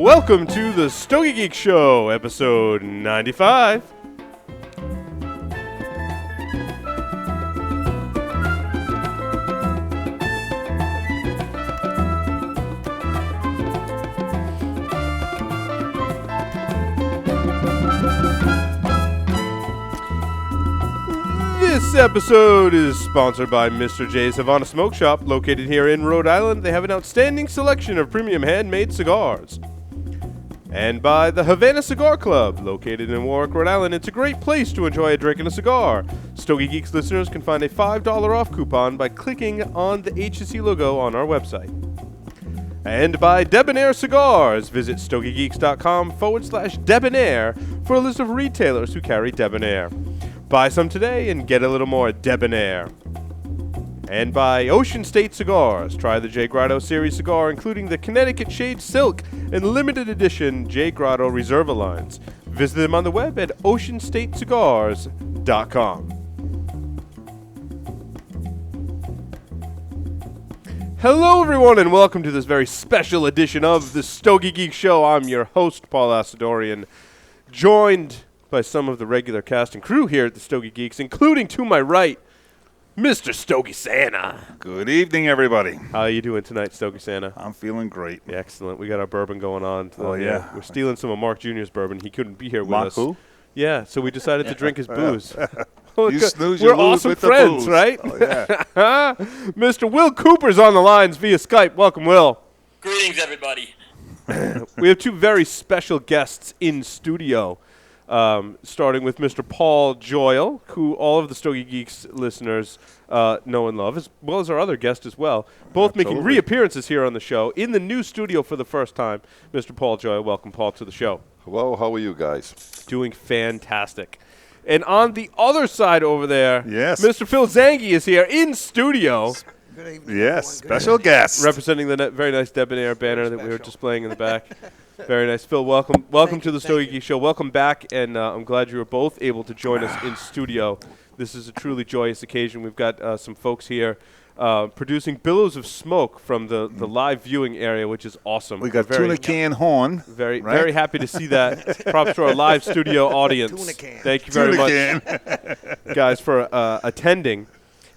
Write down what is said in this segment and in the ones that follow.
Welcome to the Stogie Geek Show, episode 95. This episode is sponsored by Mr. J's Havana Smoke Shop, located here in Rhode Island. They have an outstanding selection of premium handmade cigars. And by the Havana Cigar Club, located in Warwick, Rhode Island. It's a great place to enjoy a drink and a cigar. Stogie Geeks listeners can find a $5 off coupon by clicking on the HCC logo on our website. And by Debonair Cigars. Visit stogiegeeks.com/debonair for a list of retailers who carry Debonair. Buy some today and get a little more Debonair. And by Ocean State Cigars. Try the J. Grotto Series cigar, including the Connecticut Shade Silk and limited edition J. Grotto Reserva lines. Visit them on the web at oceanstatecigars.com. Hello, everyone, and welcome to this very special edition of the Stogie Geek Show. I'm your host, Paul Asadorian, joined by some of the regular cast and crew here at the Stogie Geeks, including to my right, Mr. Stogie Santa. Good evening, everybody. How are you doing tonight, Stogie Santa? I'm feeling great. Yeah, excellent. We got our bourbon going on. Oh, yeah. We're stealing some of Mark Jr.'s bourbon. He couldn't be here with Mark us. who? Yeah, so we decided to drink his booze. You snooze, you We're lose awesome with the friends, booze. right? Oh, yeah. Mr. Will Cooper's on the lines via Skype. Welcome, Will. Greetings, everybody. We have two very special guests in studio. Starting with Mr. Paul Joyal, who all of the Stogie Geeks listeners know and love, as well as our other guest as well. Both making reappearances here on the show in the new studio for the first time. Mr. Paul Joyal, welcome, Paul, to the show. Hello, how are you guys? Doing fantastic. And on the other side over there, Yes. Mr. Phil Zanghi is here in studio. Good evening. Yes, everyone. special guest. Representing the very nice Debonair banner that we were displaying in the back. Very nice. Phil, welcome to the Stogie Geek Show. Welcome back, and I'm glad you were both able to join us in studio. This is a truly joyous occasion. We've got some folks here producing billows of smoke from the live viewing area, which is awesome. We got tuna can horn. Very, right? very happy to see that. Props to our live studio audience. Tuna can. Thank you very much, guys, for attending.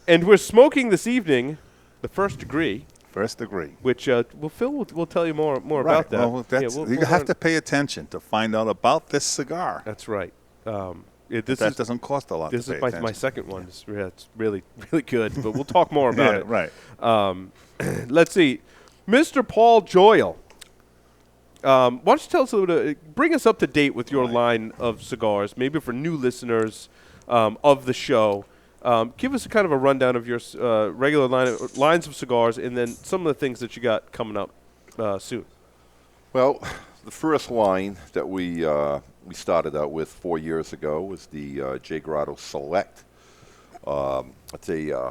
And we're smoking this evening the First Degree. First degree. Which, Phil will tell you more Right. about that. Well, that's, we'll you have learn. to pay attention to find out about this cigar. That's right. That Doesn't cost a lot This to pay is my attention. second one. It's really, really good. But we'll talk more about it. Right. Let's see. Mr. Paul Joyal. Why don't you tell us a little bit, bring us up to date with your line of cigars, maybe for new listeners of the show. Give us a kind of a rundown of your regular lines of cigars, and then some of the things that you got coming up soon. Well, the first line that we started out with 4 years ago was the J. Grotto Select. It's a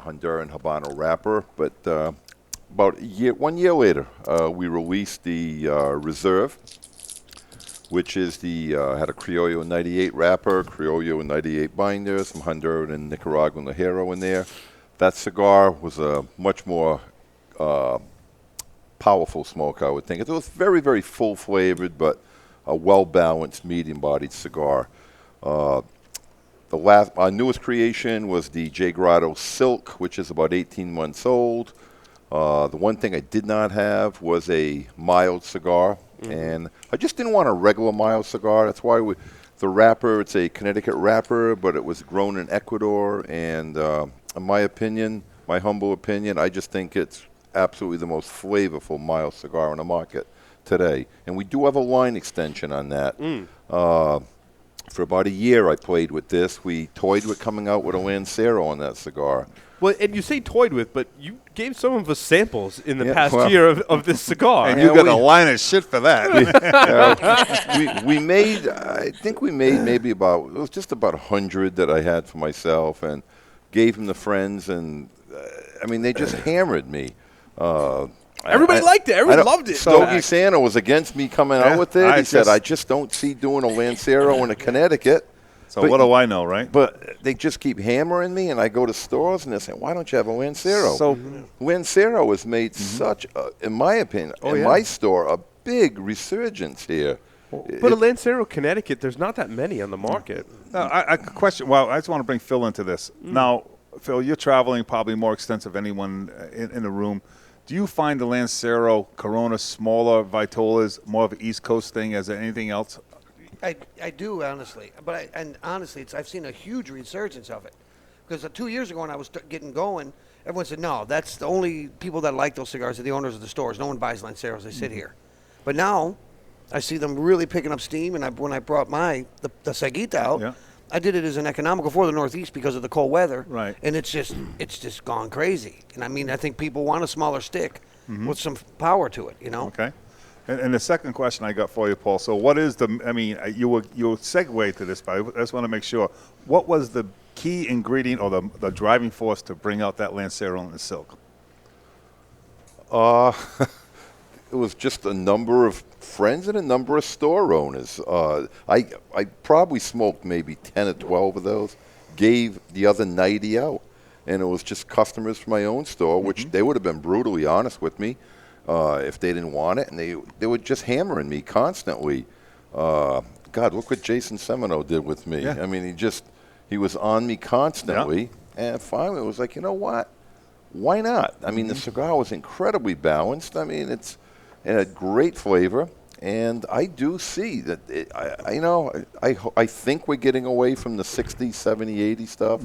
Honduran Habano wrapper, but about 1 year later, we released the Reserve, which is had a Criollo 98 wrapper, Criollo 98 binder, some Honduran and Nicaraguan Ligero in there. That cigar was a much more powerful smoke, I would think. It was very, very full-flavored, but a well-balanced, medium-bodied cigar. Our newest creation was the J. Grotto Silk, which is about 18 months old. The one thing I did not have was a mild cigar. And I just didn't want a regular mild cigar. That's why the wrapper, it's a Connecticut wrapper, but it was grown in Ecuador. And in my opinion, my humble opinion, I just think it's absolutely the most flavorful mild cigar on the market today. And we do have a line extension on that. For about a year, I played with this. We toyed with coming out with a Lancero on that cigar. Well, and you say toyed with, but you gave some of us samples in the past year of this cigar. And you got a line of shit for that. we made, I think we made maybe it was just about 100 that I had for myself and gave them to friends. And, I mean, they just hammered me. Everybody liked it. Everybody loved it. Stogie Santa was against me coming out with it. He said, I just don't see doing a Lancero in Connecticut. So what do I know, right? But they just keep hammering me, and I go to stores, and they say, why don't you have a Lancero? So Lancero has made such, in my opinion, my store, big resurgence here. But a Lancero Connecticut, there's not that many on the market. I question. Well, I just want to bring Phil into this. Now, Phil, you're traveling probably more extensive than anyone in the room. Do you find the Lancero Corona smaller Vitolas more of an East Coast thing as anything else? I do, honestly. But honestly, I've seen a huge resurgence of it. Because 2 years ago when I was getting going, everyone said, no, that's the only people that like those cigars are the owners of the stores. No one buys Lanceros. They sit here. But now I see them really picking up steam. And when I brought the Saguita out, I did it as an economical for the Northeast because of the cold weather. Right. And it's just gone crazy. And I mean, I think people want a smaller stick with some power to it, you know? Okay. And the second question I got for you, Paul. So what is you segue to this, but I just want to make sure. What was the key ingredient or the driving force to bring out that Lancero and the Silk? It was just a number of friends and a number of store owners. I probably smoked maybe 10 or 12 of those, gave the other 90 out. And it was just customers from my own store, which they would have been brutally honest with me if they didn't want it. And they were just hammering me constantly. God, look what Jason Semino did with me. Yeah. I mean, he was on me constantly. And finally it was like, you know what? Why not? I mean, the cigar was incredibly balanced. I mean, it had great flavor, and I do see that. I think we're getting away from the 60, 70, 80 stuff,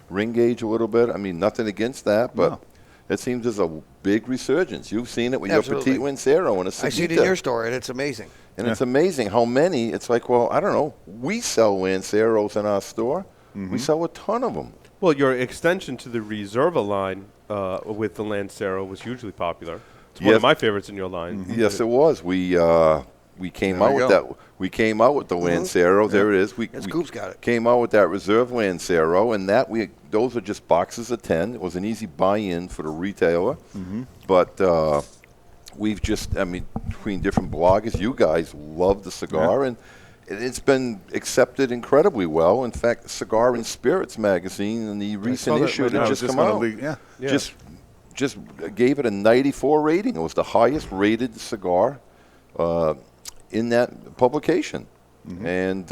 ring gauge a little bit. I mean, nothing against that, but it seems there's a big resurgence. You've seen it with your Petit Lancero and a Saguita. I see it in your store, and it's amazing. And it's amazing how many. It's like, well, I don't know. We sell Lanceros in our store. We sell a ton of them. Well, your extension to the Reserva line with the Lancero was hugely popular. It's one of my favorites in your line. Yes, it was. We came out with that. We came out with the Lancero. There it is. Scoop's got it. Came out with that Reserve Lancero, and those are just boxes of 10. It was an easy buy-in for the retailer. But we've just, between different bloggers, you guys love the cigar, and it's been accepted incredibly well. In fact, Cigar and Spirits magazine in the recent issue that just come out just gave it a 94 rating. It was the highest rated cigar in that publication. And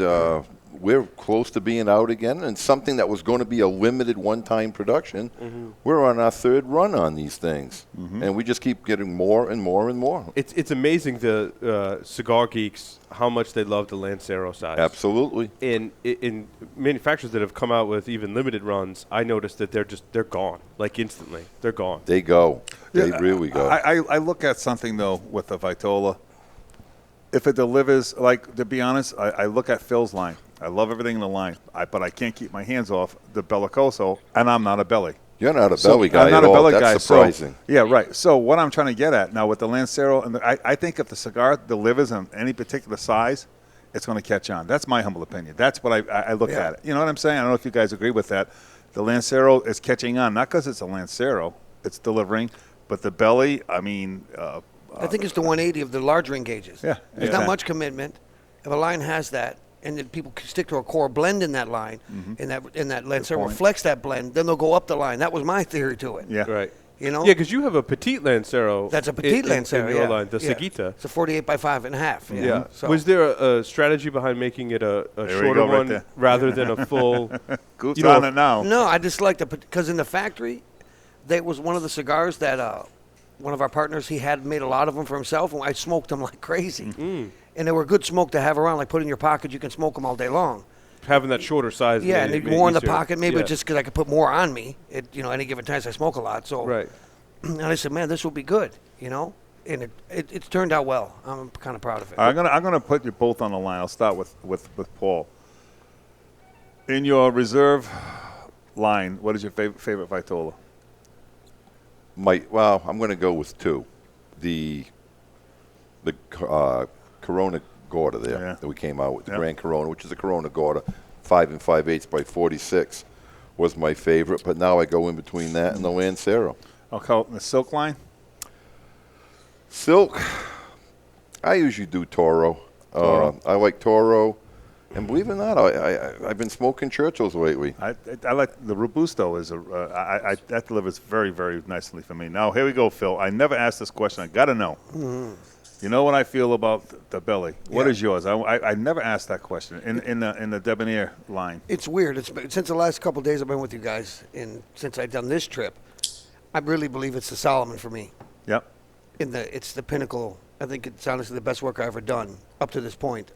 we're close to being out again. And something that was going to be a limited one-time production, we're on our third run on these things. And we just keep getting more and more and more. It's amazing the cigar geeks, how much they love the Lancero size. Absolutely. In manufacturers that have come out with even limited runs, I noticed that they're gone, like instantly. They're gone. They go. They really go. I look at something, though, with the Vitola. If it delivers, like, to be honest, I look at Phil's line. I love everything in the line, but I can't keep my hands off the Bellicoso, and I'm not a belly. You're not a belly guy I'm not at a all. belly That's guy. surprising. So, right. So what I'm trying to get at now with the Lancero, and I think if the cigar delivers on any particular size, it's going to catch on. That's my humble opinion. That's what I look at it. You know what I'm saying? I don't know if you guys agree with that. The Lancero is catching on, not because it's a Lancero. It's delivering. But the belly, I think it's the 180 of the large ring gauges. Yeah. There's not much commitment. If a line has that, and then people stick to a core blend in that line, and that Lancero reflects that blend, then they'll go up the line. That was my theory to it. Yeah. Right. You know? Yeah, because you have a petite Lancero. That's a petite Lancero, in your line, the Saguita. It's a 48 by 5.5. Yeah. So. Was there a strategy behind making it a shorter one rather than a full? Goose on it now. No, I just like because in the factory, there was one of the cigars that one of our partners, he had made a lot of them for himself, and I smoked them like crazy. And they were good smoke to have around, like put in your pocket. You can smoke them all day long. Having that shorter size. Yeah, and more in the pocket. Maybe just because I could put more on me. Any given time, I smoke a lot. So right. And I said, man, this will be good. And it's turned out well. I'm kind of proud of it. I'm gonna put you both on the line. I'll start with Paul. In your reserve line, what is your favorite Vitola? I'm going to go with two. The Corona Gorda there that we came out with, the Grand Corona, which is a Corona Gorda, 5 5/8 by 46, was my favorite. But now I go in between that and the Lancero. Okay, the Silk line? Silk, I usually do Toro. I like Toro. And believe it or not, I've been smoking Churchills lately. I like the Robusto. That delivers very, very nicely for me. Now, here we go, Phil. I never asked this question. I got to know. You know what I feel about the belly. What is yours? I never asked that question in the debonair line. It's weird. It's been, since the last couple of days I've been with you guys, and since I've done this trip, I really believe it's the Solomon for me. Yep. It's the pinnacle. I think it's honestly the best work I've ever done up to this point.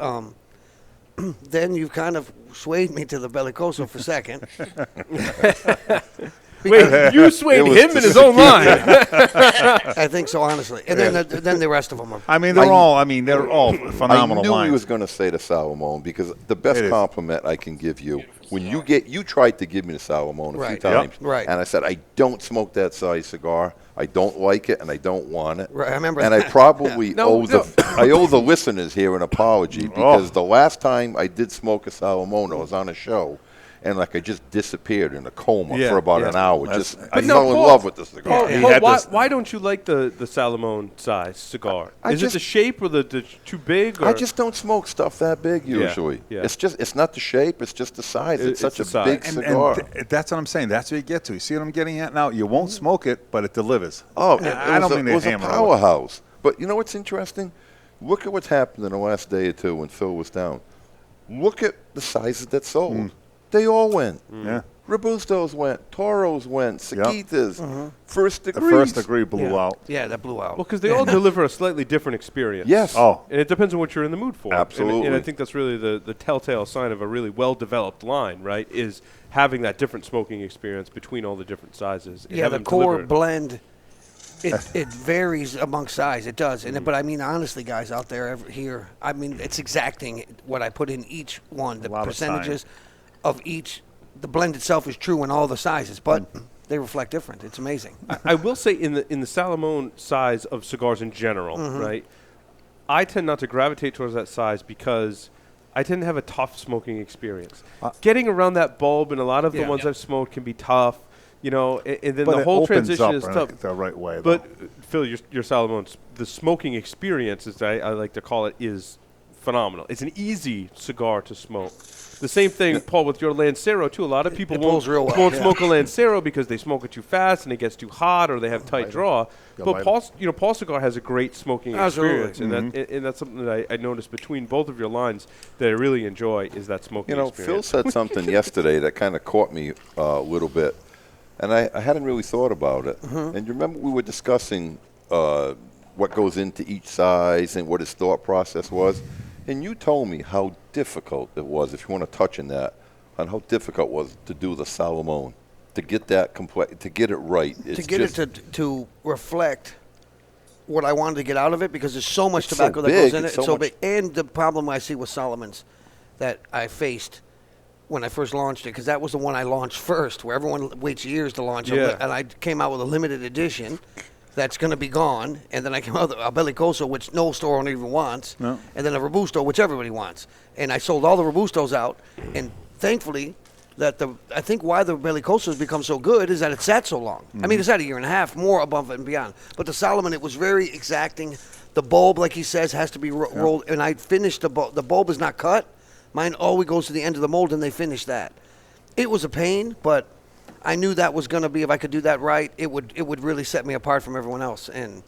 Then you've kind of swayed me to the Bellicoso for second. Wait, you swayed him in his own line. I think so, honestly. And then the rest of them are. I mean, they're all phenomenal I knew lines. he was going to say the Salomon because the best compliment I can give you when you tried to give me the Salomon a few times, right. and I said I don't smoke that size cigar. I don't like it, and I don't want it. Right, I remember. And that. I probably owe the listeners here an apology because the last time I did smoke a Salomon, I was on a show. And I just disappeared in a coma for about an hour. I fell in love with the cigar. Paul, why don't you like the Salomon size cigar? Is it the shape or the too big? Or? I just don't smoke stuff that big usually. Yeah. It's not the shape. It's just the size. It's such a big cigar. And that's what I'm saying. That's what you get to. You see what I'm getting at now? You won't smoke it, but it delivers. Oh, it was a powerhouse. But you know what's interesting? Look at what's happened in the last day or two when Phil was down. Look at the sizes that sold. They all went. Yeah. Robustos went, Toros went, Saquitas, First Degree. The First Degree blew out. Yeah, that blew out. Well, because they all deliver a slightly different experience. Yes. Oh. And it depends on what you're in the mood for. Absolutely. And I think that's really the telltale sign of a really well-developed line, right, is having that different smoking experience between all the different sizes. Yeah, the core blend, it varies amongst size. It does. And but I mean, honestly, guys out there here, I mean, it's exacting what I put in each one. The percentages of each. The blend itself is true in all the sizes, but they reflect different. It's amazing. I will say in the Salomon size of cigars in general, right, I tend not to gravitate towards that size because I tend to have a tough smoking experience. Getting around that bulb and a lot of the ones I've smoked can be tough, you know, and then the whole transition is tough. The right way, but Phil, your Salomon, the smoking experience, as I like to call it, is phenomenal. It's an easy cigar to smoke. The same thing, Paul, with your Lancero, too. A lot of people won't smoke a Lancero because they smoke it too fast and it gets too hot or they have tight draw. But Paul's cigar has a great smoking experience, and that's something that I noticed between both of your lines that I really enjoy is that smoking experience. Phil said something yesterday that kind of caught me a little bit, and I hadn't really thought about it. And you remember we were discussing what goes into each size and what his thought process was? And you told me how difficult it was, if you want to touch on that, on how difficult it was to do the Salomon, to get that to get it right. To get it to reflect what I wanted to get out of it, because there's so much tobacco that goes in it. It's so big. And the problem I see with Solomon's that I faced when I first launched it, because that was the one I launched first, where everyone waits years to launch it. And I came out with a limited edition. That's going to be gone, and then I came out with a Bellicoso, which no store owner even wants, and then a Robusto, which everybody wants. And I sold all the Robustos out, and thankfully, I think why the Bellicoso has become so good is that it sat so long. I mean, it's at a year and a half, more above and beyond. But the Solomon, it was very exacting. The bulb, like he says, has to be rolled, and I finished the bulb. The bulb is not cut. Mine always goes to the end of the mold, and they finish that. It was a pain, but I knew that was going to be, if I could do that right, it would really set me apart from everyone else, and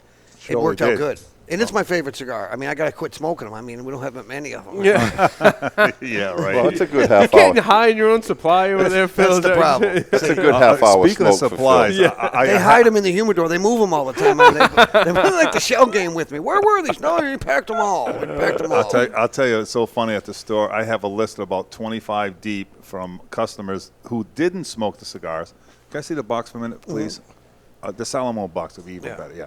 it worked out good. And it's my favorite cigar. I mean, I got to quit smoking them. I mean, we don't have many of them. Yeah, yeah, right. Well, it's a good half You're hour. getting high in your own supply over there, Phil. That's the problem. It's a good half hour. Speaking of supplies, They hide them in the humidor. They move them all the time. They really like the shell game with me. Where were these? No, you packed them all. I'll tell you, it's so funny at the store. I have a list of about 25 deep from customers who didn't smoke the cigars. Can I see the box for a minute, please? The Salomon box would be even better, yeah.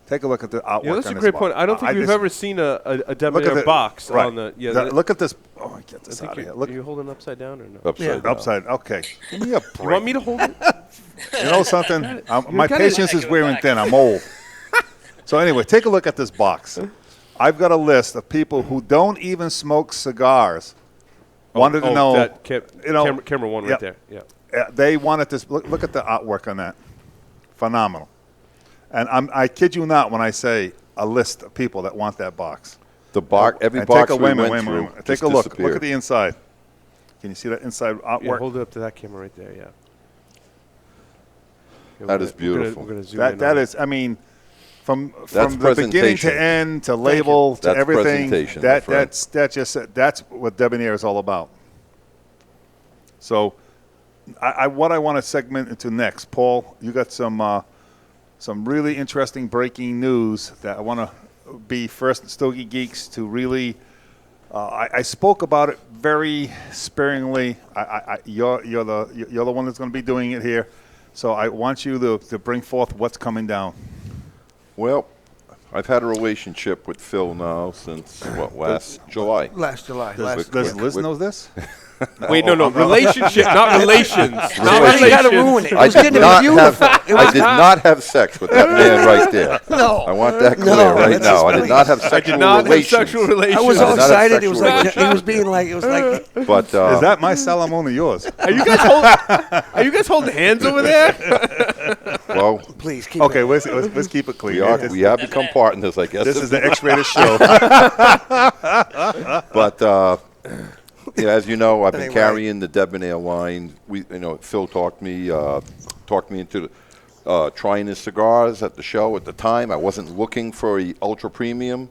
Take a look at the artwork. Yeah, that's a great point. I don't think we've ever seen a debonair box on the. Yeah, look at this. Oh, get this out of here. Look. Are you holding it upside down or no? Upside down. Upside. Okay. Give me a break. You want me to hold it? You know something? My patience is wearing thin. I'm old. So anyway, take a look at this box. I've got a list of people who don't even smoke cigars. Wanted to know. That camera one right there. Yeah. They wanted this. Look at the artwork on that. Phenomenal. And I kid you not when I say a list of people that want that box. The box, every box we went through. Take a look. Look at the inside. Can you see that inside artwork? Yeah, hold it up to that camera right there. Yeah. That is beautiful. We're gonna zoom in. That is, I mean, from That's the beginning to presentation. end to label to That's everything. presentation, my friend. That's what Debonair is all about. So, what I want to segment into next, Paul, you got some really interesting breaking news that I want to be first Stogie Geeks to really. I spoke about it very sparingly. You're the one that's going to be doing it here, so I want you to bring forth what's coming down. Well, I've had a relationship with Phil now since, last July. Last July. Does Liz know this? Wait, no, relationship, not relations. Not Now you got to ruin it. It was going to be beautiful. I did not have sex with that man right there. No. I want that clear No, right that's now. I just did not have I sexual did not relations. have sexual relations. I was I all did not have excited. It was sexual like he was being like, it was like. But Is that my Salamone or yours? Are you guys holding hands over there? well, Please keep Okay, it. let's keep it clean. we have become partners, I guess. This is the X-rated show. But as you know, I've been Anyway. carrying the Debonair line. Phil talked me into trying his cigars at the show. At the time, I wasn't looking for a ultra premium.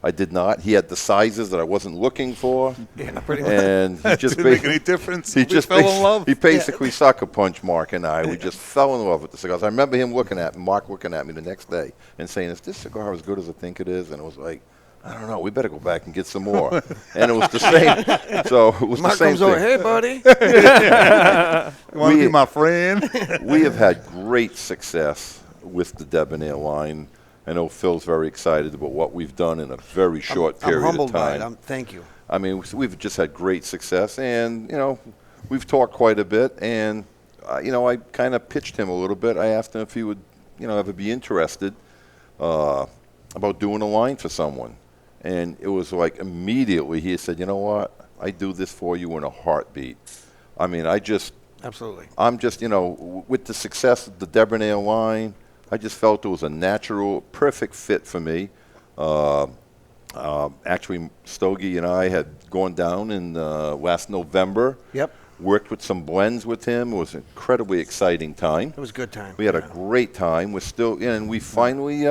I did not. He had the sizes that I wasn't looking for, Yeah, pretty much. and he just Didn't make any difference. He We just fell in love. He basically sucker punched Mark and I. We just fell in love with the cigars. I remember Mark looking at me the next day and saying, "Is this cigar as good as I think it is?" And it was like, I don't know. We better go back and get some more. And it was the same. So it was Mark the same comes over, thing. hey, buddy. You want to be my friend? We have had great success with the Debonair line. I know Phil's very excited about what we've done in a very short I'm period humbled of by time. it. Thank you. I mean, we've just had great success, and we've talked quite a bit. And I kind of pitched him a little bit. I asked him if he would, ever be interested about doing a line for someone, and it was like immediately he said, "You know what? I do this for you in a heartbeat." I mean, Absolutely. I'm just, with the success of the Debonair line, I just felt it was a natural, perfect fit for me. Actually, Stogie and I had gone down in last November. Yep. Worked with some blends with him. It was an incredibly exciting time. It was a good time. We had a great time. We're still, and we finally,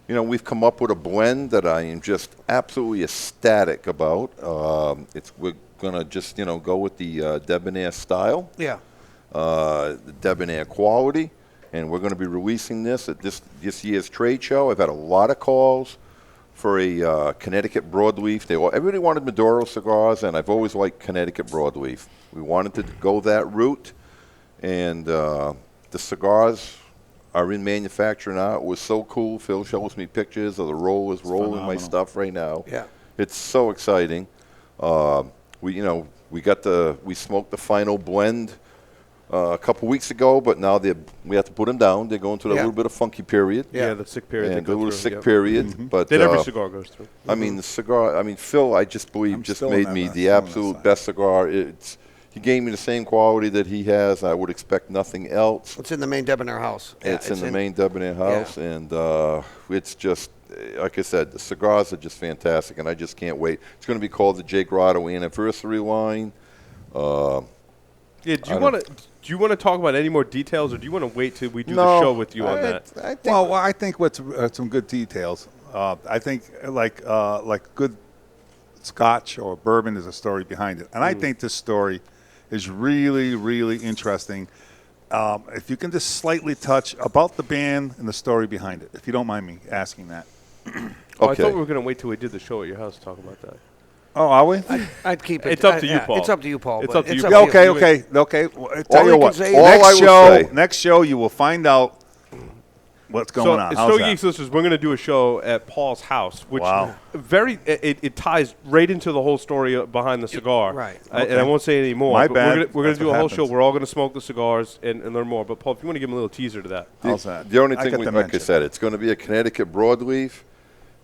we've come up with a blend that I am just absolutely ecstatic about. We're gonna just, go with the Debonair style, Yeah. the Debonair quality. And we're going to be releasing this at this year's trade show. I've had a lot of calls for a Connecticut broadleaf. Everybody wanted Maduro cigars, and I've always liked Connecticut broadleaf. We wanted to go that route, and the cigars are in manufacture now. It was so cool. Phil shows me pictures of the rollers rolling my stuff right now. Yeah. It's so exciting. We smoked the final blend a couple weeks ago, but now we have to put them down. They're going through a Yeah. little bit of funky period. Yeah, the sick period. And they a go little through, sick yep. period. But That every cigar goes through. I mean, the cigar. I mean, Phil, I just believe I'm just still on made that me side. the Still on that absolute side. best cigar. He gave me the same quality that he has. I would expect nothing else. It's in the main Debonair house. Yeah, It's in the main Debonair house, and it's just, like I said, the cigars are just fantastic, and I just can't wait. It's going to be called the J. Grotto Anniversary Line. Yeah, do you want to talk about any more details, or do you want to wait till we do No, the show with you on that? I think Well, I think what's some good details. I think like good Scotch or bourbon is a story behind it, and I think this story is really, really interesting. If you can just slightly touch about the band and the story behind it, if you don't mind me asking that. Oh, I Okay. thought we were going to wait till we did the show at your house to talk about that. Oh, are we? I'd keep it. It's up to you, Paul. It's up to you, Paul. It's but up to you, Yeah, Paul. okay. Well, tell All you I what. can say- All I will say- Next show, you will find out what's going on. How's Stogie that? Geeks listeners, we're going to do a show at Paul's house, which Wow. it ties right into the whole story behind the cigar. Right. And I won't say any more. My but bad. We're going That's to do a what whole show. happens. We're all going to smoke the cigars and learn more. But Paul, if you want to give them a little teaser to that. How's that? the only I thing, got to like I mention. said, it's going to be a Connecticut broadleaf,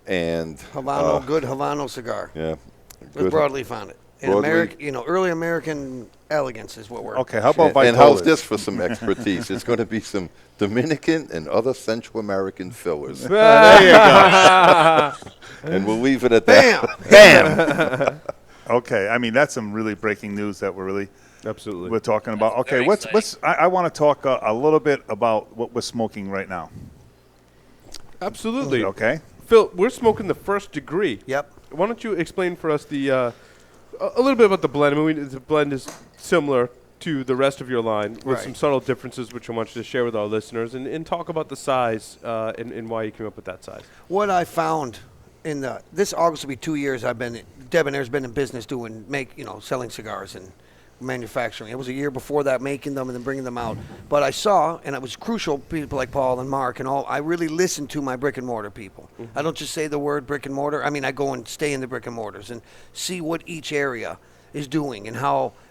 and Good Havano cigar yeah, with broadleaf on it. And Broadleaf. early American elegance is what we're. Okay, how about And how's Vitolas? this for some expertise? It's going to be some Dominican and other Central American fillers. There you go. And we'll leave it at that. Bam. Okay, I mean that's some really breaking news that we're Absolutely. talking about. Okay, I want to talk a little bit about what we're smoking right now. Absolutely. Okay. Phil, we're smoking the First Degree. Yep. Why don't you explain for us a little bit about the blend? I mean, the blend is similar to the rest of your line with Right. some subtle differences, which I want you to share with our listeners, and talk about the size and why you came up with that size. What I found this August will be 2 years Debonair's been in business selling cigars and manufacturing. It was a year before that making them and then bringing them out. But I saw, and it was crucial, people like Paul and Mark and all, I really listened to my brick and mortar people. I don't just say the word brick and mortar. I mean, I go and stay in the brick and mortars and see what each area is doing and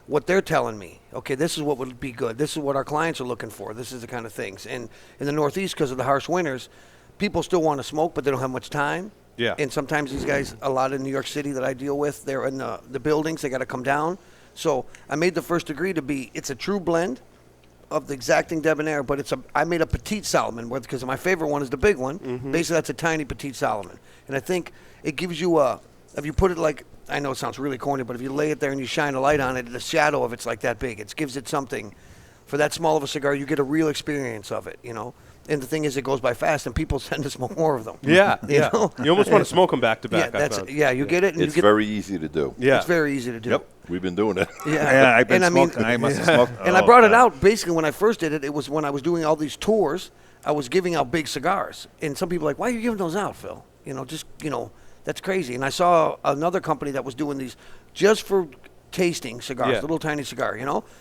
what they're telling me. Okay, this is what would be good. This is what our clients are looking for. This is the kind of things. And in the Northeast, because of the harsh winters, people still want to smoke, but they don't have much time. Yeah. And sometimes these guys, a lot in New York City that I deal with, they're in the buildings. They got to come down. So I made the First Degree it's a true blend of the exacting Debonair, but I made a Petite Solomon because my favorite one is the big one. Basically, that's a tiny Petite Solomon. And I think it gives you if you put it like, I know it sounds really corny, but if you lay it there and you shine a light on it, the shadow of it's like that big. It gives it something. For that small of a cigar, you get a real experience of it, And the thing is, it goes by fast, and people tend to smoke more of them. Yeah, you know? You almost want to smoke them back to back. You get it. And It's very easy to do. Yeah. It's very easy to do. Yep. We've been doing it. Yeah, I've been And smoking. I must have smoked. And I brought it out basically when I first did it. It was when I was doing all these tours. I was giving out big cigars, and some people were like, "Why are you giving those out, Phil? That's crazy." And I saw another company that was doing these just for tasting cigars, little tiny cigar,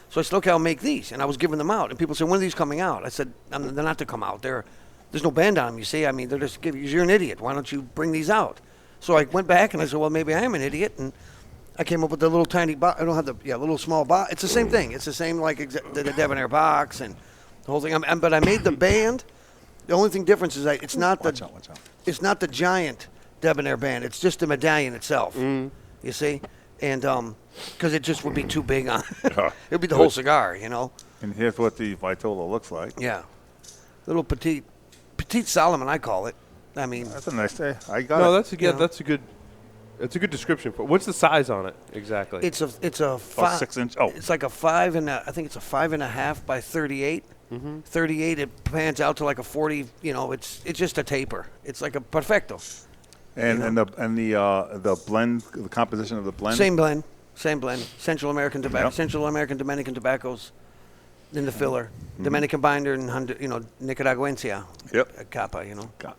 So I said, "Okay, I'll make these," and I was giving them out. And people said, "When are these coming out?" I said, "They're not to come out. There's no band on them. You see, I mean, they're just you're an idiot. Why don't you bring these out?" So I went back and I said, "Well, maybe I am an idiot," and I came up with the little tiny box. I don't have little small box. It's the same thing. It's the same like the Debonair box and the whole thing. But I made the band. The only thing difference is it's not it's not the giant Debonair band. It's just the medallion itself. You see, and because it just would be too big on. It would be the whole cigar, And here's what the Vitola looks like. Yeah, little petite Solomon, I call it. I mean, That's a nice day. I got No, it. that's a good description for. What's the size on it exactly? it's a About 5. 6 inch. Oh, It's like a 5 and I think it's a 5.5 by 38. 38. It pans out to like a 40. It's just a taper. It's like a perfecto. and the blend, the composition of the blend. Same blend. Central American tobacco, Yep. Central American Dominican tobaccos in the filler. Dominican binder and Nicaraguencia. Yep. Capa.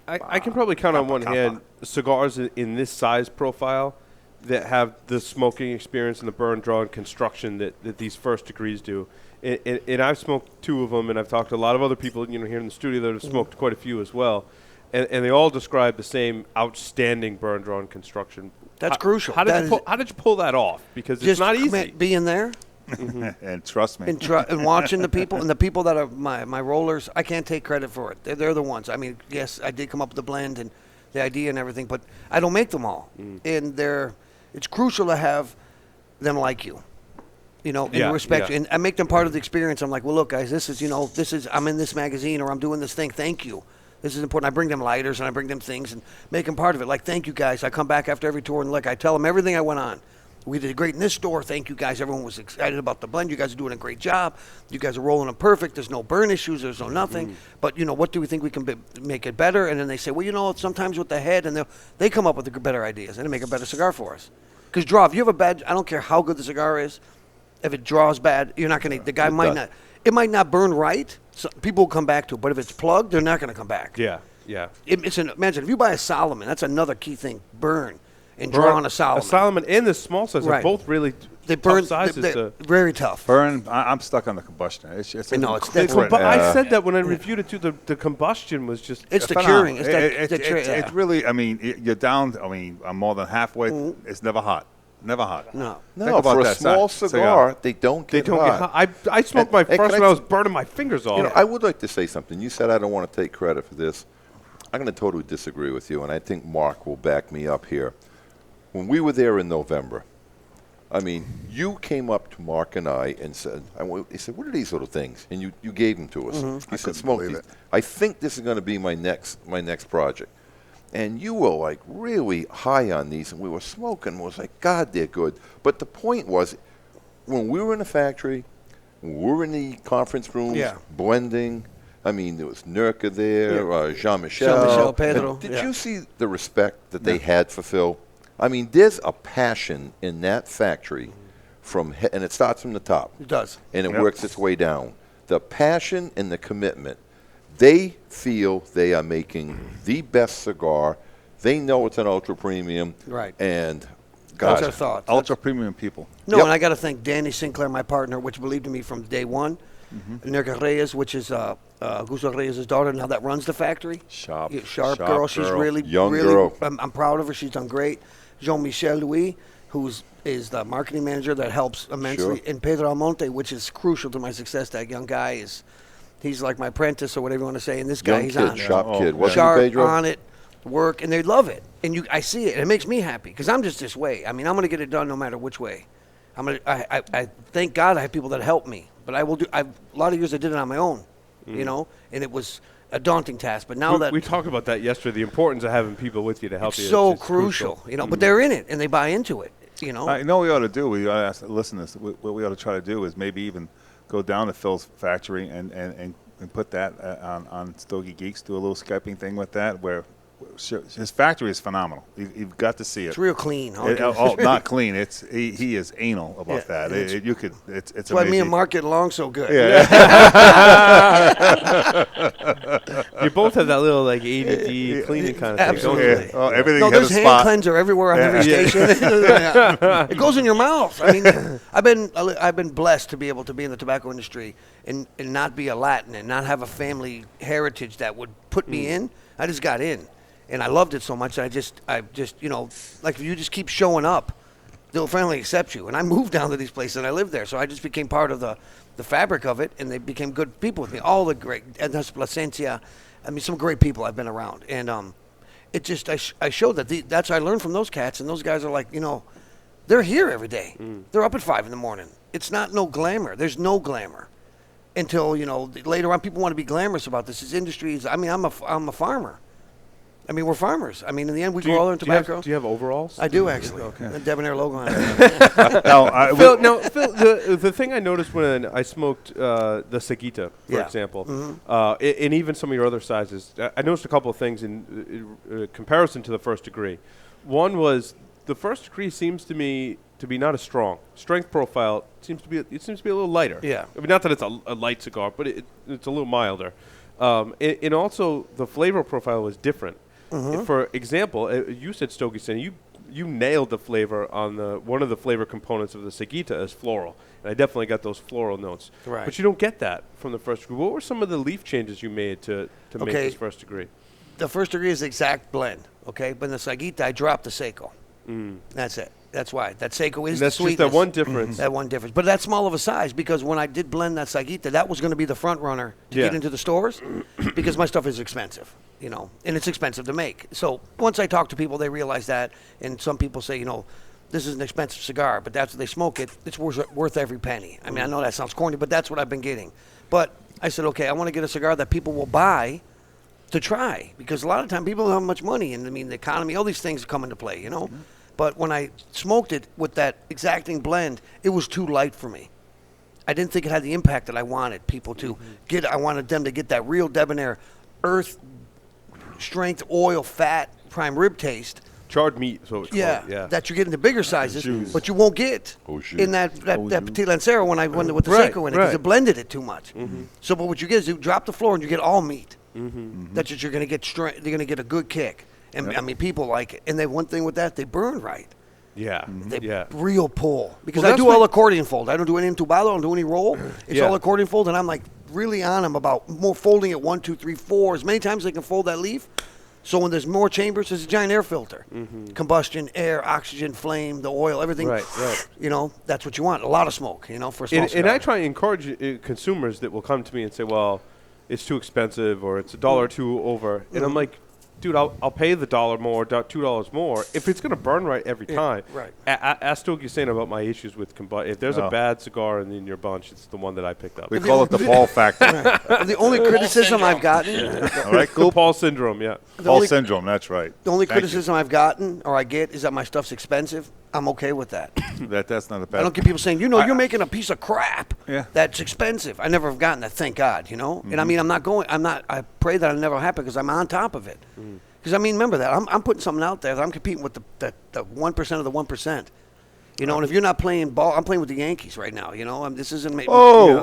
I can probably count on one hand cigars in this size profile that have the smoking experience and the burn, draw, and construction that these First Degrees do. And I've smoked 2 of them, and I've talked to a lot of other people here in the studio that have smoked quite a few as well. And they all describe the same outstanding burn, draw, and construction. That's crucial. How did you pull that off? Because it's Just not easy. being there And trust me. and watching the people, and the people that are my rollers, I can't take credit for it. They're the ones. I mean, yes, I did come up with the blend and the idea and everything, but I don't make them all. And it's crucial to have them like you. And respect you. And I make them part of the experience. I'm like, well, look, guys, this is I'm in this magazine or I'm doing this thing. Thank you. This is important. I bring them lighters and I bring them things and make them part of it. Like, thank you, guys. I come back after every tour and look, I tell them everything I went on. We did great in this store. Thank you, guys. Everyone was excited about the blend. You guys are doing a great job. You guys are rolling them perfect. There's no burn issues. There's no nothing. But, what do we think we can make it better? And then they say, well, sometimes with the head, and they come up with the better ideas and they make a better cigar for us. Because if you have a bad, I don't care how good the cigar is, if it draws bad, you're not going to, the guy might not, it might not burn right. So people will come back to it. But if it's plugged, they're not going to come back. Yeah. Imagine if you buy a Solomon, that's another key thing. Burn and draw on a Solomon. A Solomon and the small size are both really they burn, tough sizes. they're very tough. Burn. I'm stuck on the combustion. It's I said that when I reviewed it too. The combustion was just. It's the curing. It's really. I mean, you're down. I mean, I'm more than halfway. It's never hot. Never hot. No. For a small cigar, they don't get hot. I smoked my first one. I was burning my fingers off. I would like to say something. You said I don't want to take credit for this. I'm going to totally disagree with you, and I think Mark will back me up here. When we were there in November, I mean, you came up to Mark and I and said, he said, what are these little things? And you gave them to us. He said, smoke these. I think this is going to be my next project. And you were like really high on these, and we were smoking. It was like, God, they're good. But the point was, when we were in the factory, when we were in the conference rooms, blending, I mean, there was Nurka there, Jean-Michel. Jean-Michel, Pedro. And did Yeah. you see the respect that they had for Phil? I mean, there's a passion in that factory and it starts from the top. It does. And it works its way down. The passion and the commitment. They feel they are making the best cigar. They know it's an ultra premium. Right. And God, That's our thought. Ultra premium people. No, Yep. and I got to thank Danny Sinclair, my partner, which believed in me from day one. Nurka Reyes, which is Gusto Reyes' daughter, now that runs the factory. Sharp Girl. She's really Young really, girl. I'm proud of her. She's done great. Jean-Michel Louis, is the marketing manager that helps immensely. Sure. And Pedro Almonte, which is crucial to my success. That young guy he's like my apprentice or whatever you want to say. And this guy, young he's kid, on it. sharp kid. Wasn't Sharp, he, Pedro? on it, work, and they love it. And I see it. And it makes me happy because I'm just this way. I mean, I'm going to get it done no matter which way. I thank God I have people that help me. But I will do. A lot of years I did it on my own, you know, and it was a daunting task. But now We talked about that yesterday, the importance of having people with you to help it's you. so It's crucial, you know. But they're in it and they buy into it, you know. I know what we ought to do. We ought to ask listeners. What we ought to try to do is maybe even go down to Phil's factory and put that on Stogie Geeks. Do a little Skyping thing with that. Where his factory is phenomenal. You've got to see it. It's real clean. Not clean. He is anal about that. It's That's amazing. why me and Mark get along so good. Yeah. You both have that little like ADD cleaning kind of Absolutely. thing, don't you? Oh, everything No, has there's a hand spot. cleanser everywhere on every station. It goes in your mouth. I mean, I've been blessed to be able to be in the tobacco industry and not be a Latin and not have a family heritage that would put me in. I just got in, and I loved it so much. I just you know, like if you just keep showing up, they'll finally accept you. And I moved down to these places and I lived there, so I just became part of the fabric of it, and they became good people with me. All the great, and that's Placencia. I mean, some great people I've been around, and it just I showed that that's what I learned from those cats, and those guys are like, you know, they're here every day. They're up at 5 a.m. It's not no glamour. There's no glamour until, you know, later on people want to be glamorous about this. This industry is. I mean, I'm a farmer. I mean, we're farmers. I mean, in the end, we grow all our tobacco. Do you have overalls? I do, actually. Okay. A Debonair logo on it. Phil, the thing I noticed when I smoked the Saguita, for example, and even some of your other sizes, I noticed a couple of things in comparison to the First Degree. One was the First Degree seems to me to be not as strong. Strength profile seems to be a little lighter. Yeah. I mean, not that it's a light cigar, but it's a little milder. And also the flavor profile was different. For example, you said Stogie Sen. You nailed the flavor on one of the flavor components of the Saguita as floral, and I definitely got those floral notes. Right. But you don't get that from the First Degree. What were some of the leaf changes you made to make this First Degree? The First Degree is the exact blend, okay? But in the Saguita, I dropped the Seco. That's it. That's why. That Seco is And that's the just sweetness. that one difference. That one difference. But that's small of a size because when I did blend that Saguita, that was going to be the front runner to get into the stores because my stuff is expensive, you know, and it's expensive to make. So once I talk to people, they realize that. And some people say, you know, this is an expensive cigar, but that's what they smoke it. It's worth every penny. I mean, I know that sounds corny, but that's what I've been getting. But I said, okay, I want to get a cigar that people will buy to try because a lot of time people don't have much money. And I mean, the economy, all these things come into play, you know. But when I smoked it with that exacting blend, it was too light for me. I didn't think it had the impact that I wanted people to get. I wanted them to get that real debonair earth strength, oil, fat, prime rib taste. Charred meat is what it's called. Yeah. That you get in the bigger sizes, but you won't get in that Petit Lancero when I went with the Seco in it because it blended it too much. So, but what you get is you drop the floor and you get all meat. That's what you're going to get. You're going to get a good kick. And I mean, people like it. And they one thing with that, they burn right. Yeah. They real pull. Because Well, I do all accordion fold. I don't do any entubado, I don't do any roll. It's all accordion fold, and I'm like really on them about more folding it 1, 2, 3, 4, as many times as they can fold that leaf. So when there's more chambers, there's a giant air filter. Combustion, air, oxygen, flame, the oil, everything. Right. You know, that's what you want. A lot of smoke, you know, for a small And cigar. I try to encourage consumers that will come to me and say, well, it's too expensive or it's $1 or $2 over. And I'm like, dude, I'll pay the $1 more, $2 more if it's gonna burn right every time. right. Ask Stogie saying about my issues with combustion. If there's a bad cigar in your bunch, it's the one that I picked up. We call it the Paul factor. The only criticism I've gotten, All right, The cool. Paul syndrome, yeah. Paul only- syndrome. That's right. the only Thank you. criticism I've gotten or I get is that my stuff's expensive. I'm okay with that. That's not a bad. I don't get people saying, you're making a piece of crap. Yeah. That's expensive. I never have gotten that, thank God, And I mean, I pray that it'll never happen because I'm on top of it. Because, I mean, remember that. I'm putting something out there that I'm competing with the 1% of the 1%. And if you're not playing ball, I'm playing with the Yankees right now, This isn't maybe. The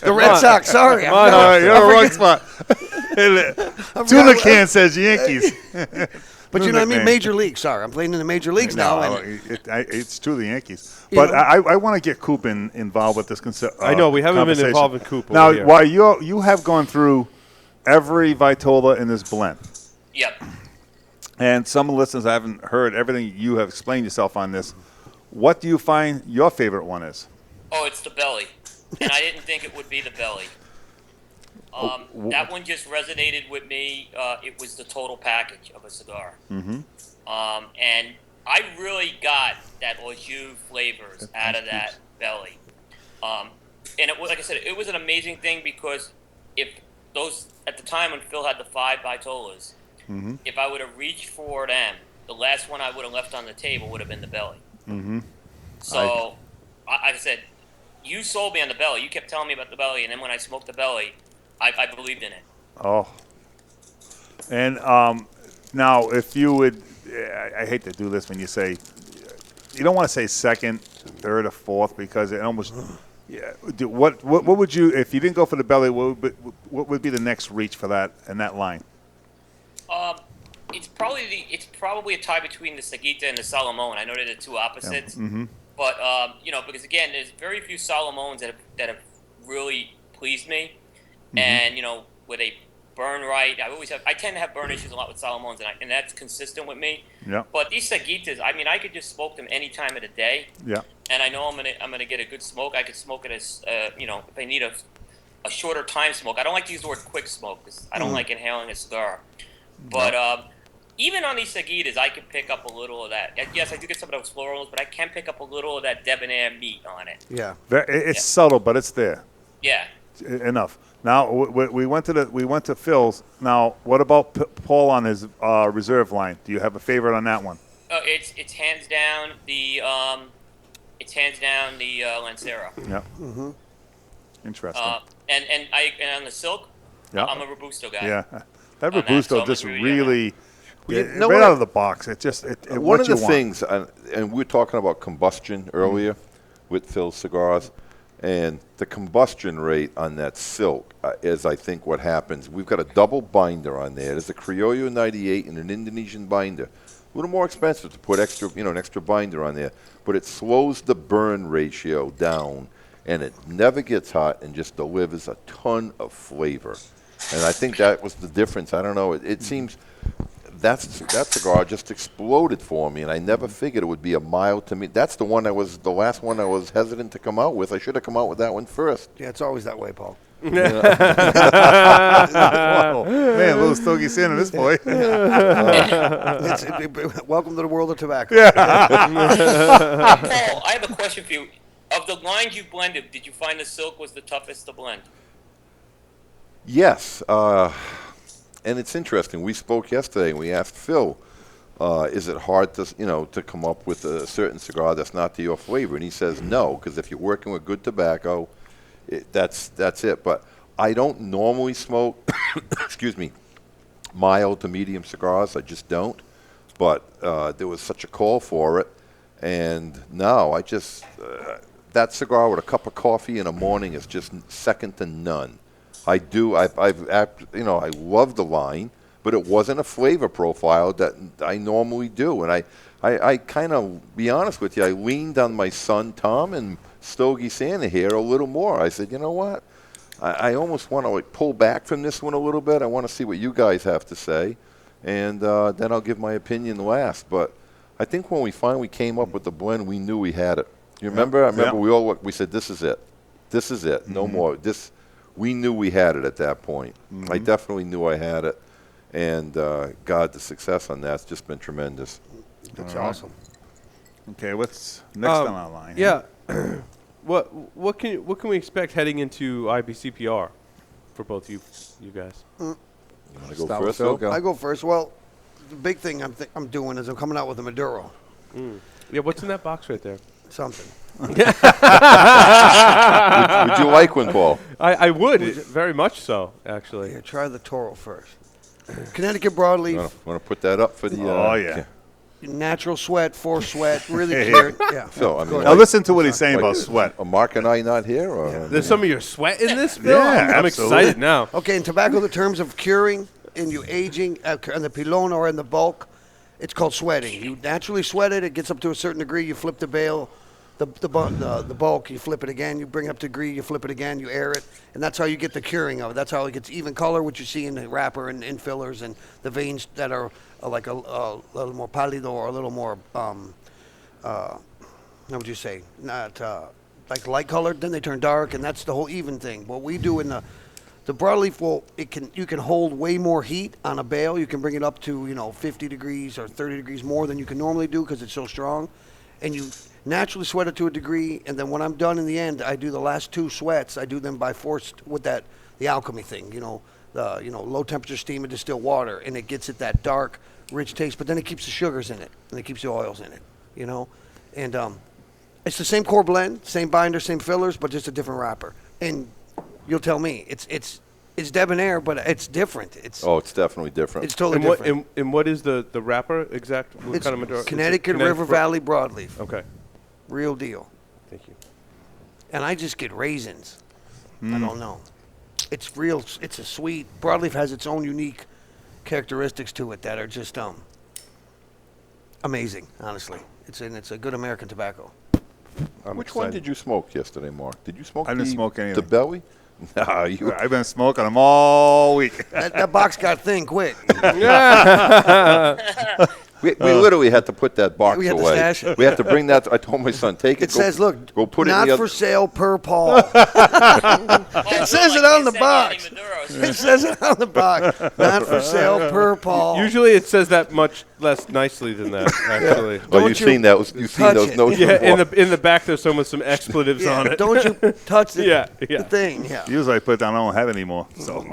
Red Sox, sorry. All right, you're in the wrong spot. Tuna can says Yankees. But you know what I mean? nickname. Major League, sorry. I'm playing in the major leagues now. No, And it's true the Yankees. You But know? I want to get Coop involved with this I know, we haven't been conversation. involved in Coop over Now, here. while you have gone through every Vitola in this blend, Yep. and some listeners haven't heard everything you have explained yourself on this, what do you find your favorite one is? Oh, it's the belly. And I didn't think it would be the belly. That one just resonated with me. It was the total package of a cigar. Mm-hmm. And I really got that au jus flavors out of that belly. And it was, like I said, it was an amazing thing because if those, at the time when Phil had the 5 Vitolas, if I would have reached for them, the last one I would have left on the table would have been the belly. Mm-hmm. So, like I said, you sold me on the belly. You kept telling me about the belly, and then when I smoked the belly, I believed in it. Oh. And now, if you would, I hate to do this when you say, you don't want to say second, third, or fourth because it almost, yeah. What would you, if you didn't go for the belly, what would be the next reach for that in that line? It's probably a tie between the Saguita and the Salomon. I know they're the two opposites, but because again, there's very few Salomons that have really pleased me, and where they burn right. I tend to have burn issues a lot with Salomons, and that's consistent with me. Yeah. But these Saguitas, I mean, I could just smoke them any time of the day. Yeah. And I know I'm gonna get a good smoke. I could smoke it as if I need a shorter time smoke. I don't like to use the word quick smoke because I don't like inhaling a cigar. But even on these Saguitas, I can pick up a little of that. Yes, I do get some of those florals, but I can pick up a little of that debonair meat on it. yeah. It's subtle, but it's there. Yeah. Enough. Now we went to Phil's. Now, what about Paul on his reserve line? Do you have a favorite on that one? It's hands down the Lancero. Yeah. Mm-hmm. Interesting. And on the silk, Yeah. I'm a Robusto guy. Yeah. That on that, Robusto so I'm just agree with you on really, you know right what out of the box. It just One what of you the want. things, and we were talking about combustion earlier with Phil's cigars, and the combustion rate on that silk is, I think, what happens. We've got a double binder on there. There's a Criollo 98 and an Indonesian binder. A little more expensive to put an extra binder on there, but it slows the burn ratio down, and it never gets hot and just delivers a ton of flavor. And I think that was the difference. I don't know. It seems that cigar just exploded for me, and I never figured it would be a mild to me. That's the last one I was hesitant to come out with. I should have come out with that one first. Yeah, it's always that way, Paul. Oh, man, little Stogie Santa, this boy. Welcome to the world of tobacco. Paul, I have a question for you. Of the lines you blended, did you find the silk was the toughest to blend? Yes, and it's interesting. We spoke yesterday, and we asked Phil, "Is it hard to come up with a certain cigar that's not to your flavor?" And he says, "No, because if you're working with good tobacco, that's it." But I don't normally smoke, excuse me, mild to medium cigars. I just don't. But there was such a call for it, and now I just that cigar with a cup of coffee in the morning is just second to none. I love the line, but it wasn't a flavor profile that I normally do. And I kind of, be honest with you, I leaned on my son Tom and Stogie Santa here a little more. I said, you know what? I almost want to pull back from this one a little bit. I want to see what you guys have to say, and then I'll give my opinion last. But I think when we finally came up with the blend, we knew we had it. You remember? I remember we said, this is it. This is it. No more. we knew we had it at that point. I definitely knew I had it, and God, the success on that's just been tremendous. That's awesome. Okay, what's next on our line? Yeah. What can we expect heading into IBCPR for both you guys? You want to go Start first, with Phil. Phil? I go first. Well, the big thing I'm doing is I'm coming out with a Maduro. Yeah, what's in that box right there? Something. Would you like one, Paul? I would, very much so, actually. Here, try the Toro first. Connecticut broadleaf, Want to put that up for the? Oh, yeah. natural sweat, forced sweat, really cured. Yeah. Phil, I mean, Now listen to what he's saying about like, sweat. Are Mark and I not here? Or, There's some of your sweat in this, Phil? Yeah, I'm absolutely. excited now. Okay, in tobacco, the terms of curing and you aging, in the pilon or in the bulk, it's called sweating. You naturally sweat it. It gets up to a certain degree. You flip the bale, the bulk. You flip it again. You bring it up to degree. You flip it again. You air it, and that's how you get the curing of it. That's how it gets even color, which you see in the wrapper and in fillers, and the veins that are like a little more pálido or a little more what would you say? Not like light colored. Then they turn dark, and that's the whole even thing. What we do in the broadleaf, you can hold way more heat on a bale. You can bring it up to 50 degrees or 30 degrees more than you can normally do because it's so strong, and you naturally sweat it to a degree. And then when I'm done in the end, I do the last 2 sweats. I do them by forced with the alchemy thing. Low temperature steam and distilled water, and it gets it that dark, rich taste. But then it keeps the sugars in it, and it keeps the oils in it. And it's the same core blend, same binder, same fillers, but just a different wrapper. And you'll tell me it's debonair, but it's different. It's definitely different. It's totally And what different. and what is the wrapper exact? What It's kind of Maduro? Connecticut River Valley broadleaf, Okay, real deal. thank you. And I just get raisins. I don't know. It's real. It's a sweet broadleaf has its own unique characteristics to it that are just amazing. Honestly, it's a good American tobacco. Which one did you smoke yesterday, Mark? Did you smoke? I didn't smoke The anything. belly? Nah, you. I've been smoking them all week. That box got thin quick. We literally had to put that box We had to away. stash it. We had to bring that. I told my son, take it. It says, "Look, go put it in not the for other. sale per Paul." It says it on the box. It says it on the box. Not for sale per Paul. Usually it says that much less nicely than that, actually. Oh, Don't you've you seen that? You've seen touch those it. notes Yeah, before. in the back there's some with some expletives on it. Don't you touch the, Yeah. the thing. Yeah. Usually I put it down. I don't have any more. So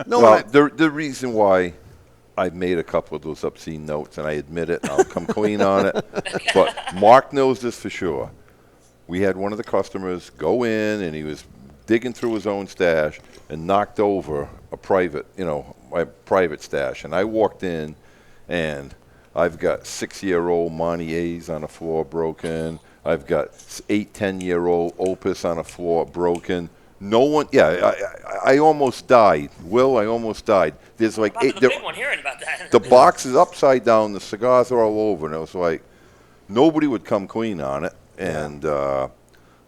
No, Well, the reason why I made a couple of those obscene notes, and I admit it, I'll come clean on it. But Mark knows this for sure. We had one of the customers go in, and he was digging through his own stash and knocked over a private, my private stash. And I walked in, and I've got 6-year-old Monty A's on the floor broken. I've got 10-year-old Opus on the floor broken. No one, I almost died. Will, I almost died. There's like About the big one hearing about that. the box is upside down. The cigars are all over, and it was like nobody would come clean on it. And so